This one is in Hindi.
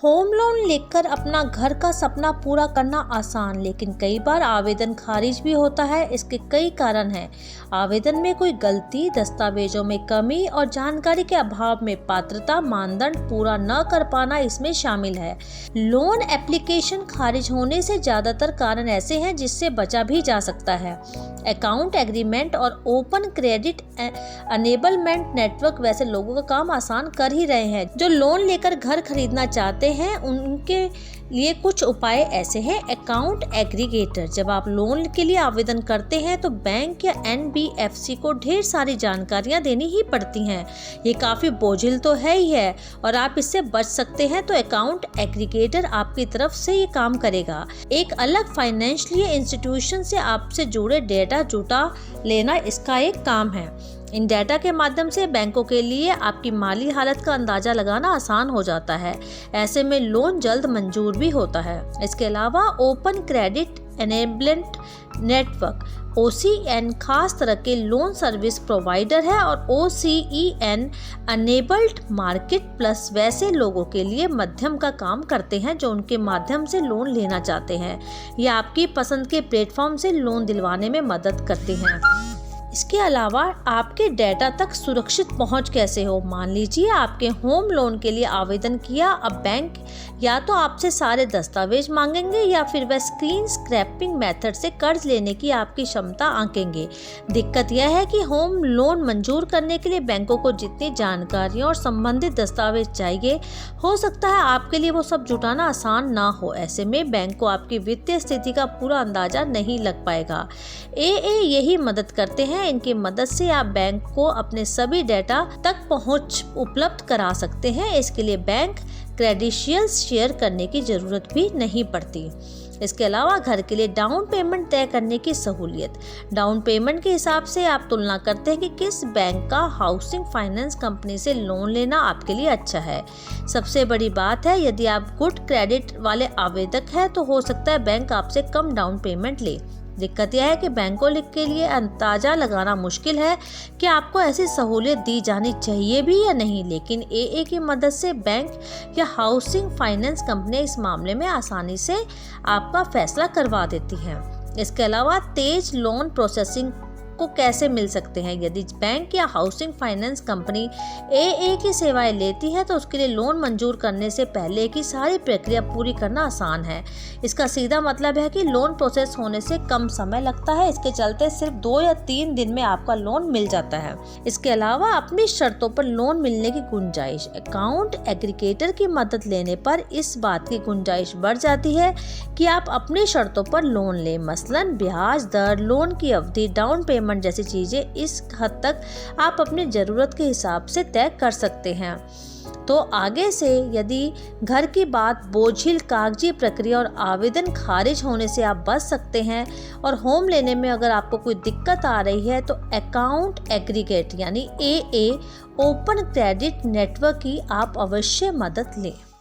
होम लोन लेकर अपना घर का सपना पूरा करना आसान, लेकिन कई बार आवेदन खारिज भी होता है। इसके कई कारण हैं। आवेदन में कोई गलती, दस्तावेजों में कमी और जानकारी के अभाव में पात्रता मानदंड पूरा न कर पाना इसमें शामिल है। लोन एप्लीकेशन खारिज होने से ज़्यादातर कारण ऐसे हैं जिससे बचा भी जा सकता है। अकाउंट एग्रीमेंट और ओपन क्रेडिट एनेबलमेंट नेटवर्क वैसे लोगों का काम आसान कर ही रहे हैं। जो लोन लेकर घर खरीदना चाहते हैं उनके लिए कुछ उपाय ऐसे हैं। अकाउंट एग्रीगेटर, जब आप लोन के लिए आवेदन करते हैं तो बैंक या NBFC को ढेर सारी जानकारियां देनी ही पड़ती हैं। ये काफ़ी बोझिल तो है ही है और आप इससे बच सकते हैं, तो अकाउंट एग्रीगेटर आपकी तरफ से ये काम करेगा। एक अलग फाइनेंशियल इंस्टीट्यूशन से आपसे जुड़े डेटा जुटा लेना इसका एक काम है। इन डेटा के माध्यम से बैंकों के लिए आपकी माली हालत का अंदाजा लगाना आसान हो जाता है। ऐसे में लोन जल्द मंजूर भी होता है। इसके अलावा open credit enablement network OCN खास तरह के लोन सर्विस प्रोवाइडर है और OCEN अनेबल्ड मार्केट प्लस वैसे लोगों के लिए मध्यम का काम करते हैं जो उनके माध्यम से लोन लेना चाहते हैं या आपकी पसंद के प्लेटफॉर्म से लोन दिलवाने में मदद करते हैं। इसके अलावा आपके डेटा तक सुरक्षित पहुंच कैसे हो। मान लीजिए आपके होम लोन के लिए आवेदन किया, अब बैंक या तो आपसे सारे दस्तावेज मांगेंगे या फिर वह स्क्रीन स्क्रैपिंग मेथड से कर्ज लेने की आपकी क्षमता आंकेंगे। दिक्कत यह है कि होम लोन मंजूर करने के लिए बैंकों को जितनी जानकारियां और संबंधित दस्तावेज चाहिए, हो सकता है आपके लिए वो सब जुटाना आसान ना हो। ऐसे में बैंक को आपकी वित्तीय स्थिति का पूरा अंदाजा नहीं लग पाएगा। AA यही मदद करते हैं। इनकी मदद से आप बैंक को अपने सभी डेटा तक पहुंच उपलब्ध करा सकते हैं। इसके लिए बैंक क्रेडेंशियल्स शेयर करने की जरूरत भी नहीं पड़ती। इसके अलावा घर के लिए डाउन पेमेंट तय करने की सहूलियत। डाउन पेमेंट के हिसाब से आप तुलना करते हैं कि किस बैंक का हाउसिंग फाइनेंस कंपनी से लोन लेना आपके लिए अच्छा है। सबसे बड़ी बात है, यदि आप गुड क्रेडिट वाले आवेदक हैं तो हो सकता है बैंक आपसे कम डाउन पेमेंट ले। दिक्कत यह है कि बैंकों के लिए अंदाजा लगाना मुश्किल है कि आपको ऐसी सहूलियत दी जानी चाहिए भी या नहीं, लेकिन AA की मदद से बैंक या हाउसिंग फाइनेंस कंपनी इस मामले में आसानी से आपका फैसला करवा देती हैं। इसके अलावा तेज लोन प्रोसेसिंग को कैसे मिल सकते हैं। यदि बैंक या हाउसिंग फाइनेंस कंपनी AA की सेवाएं लेती है तो उसके लिए लोन मंजूर करने से पहले की सारी प्रक्रिया पूरी करना आसान है। इसका सीधा मतलब है कि लोन प्रोसेस होने से कम समय लगता है। इसके चलते सिर्फ 2 या 3 दिन में आपका लोन मिल जाता है। इसके अलावा अपनी शर्तों पर लोन मिलने की गुंजाइश। अकाउंट एग्रीगेटर की मदद लेने पर इस बात की गुंजाइश बढ़ जाती है कि आप अपनी शर्तों पर लोन लें। मसलन ब्याज दर, लोन की अवधि, डाउन पेमेंट जैसी चीजें इस हद तक आप अपनी जरूरत के हिसाब से तय कर सकते हैं। तो आगे से यदि घर की बात बोझिल कागजी प्रक्रिया और आवेदन खारिज होने से आप बच सकते हैं और होम लेने में अगर आपको कोई दिक्कत आ रही है तो अकाउंट एग्रीगेट यानी AA ओपन क्रेडिट नेटवर्क की आप अवश्य मदद लें।